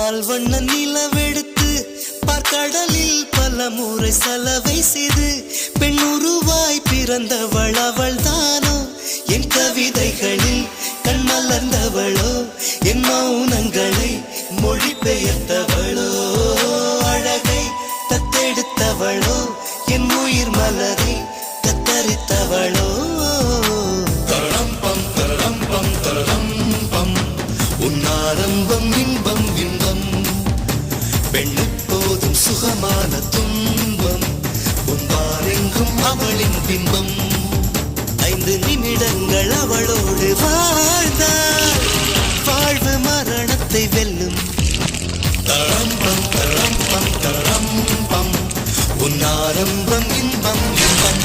பால் வண்ண நிலவெடுத்து பார்க்கடலில் பல முறை சலவை செய்து பெண்ணுருவாய் பிறந்தவள் அவள் தானோ என் கவிதைகளில் கண் மலர்ந்தவளோ என் மௌனங்களை மொழிபெயர்த்தவளோ அழகை தத்தெடுத்தவளோ என் உயிர் மலரை கத்தரித்தவளோ தரம்பம் தரம்பம் தரம்பம் உன்னாரம்பம் இன்பம் இன்பம் பெண்ணெப்போதும் சுகமான துன்பம் உன்பாரெங்கும் அவளின் பின்பம் 5 நிமிடங்கள் அவளோடு வாழ்ந்தாள் வாழ்வு மரணத்தை வெல்லும் தரம்பம் தரம்பம் தரம்பம் உன்னாரம்பம் இன்பம் இன்பம்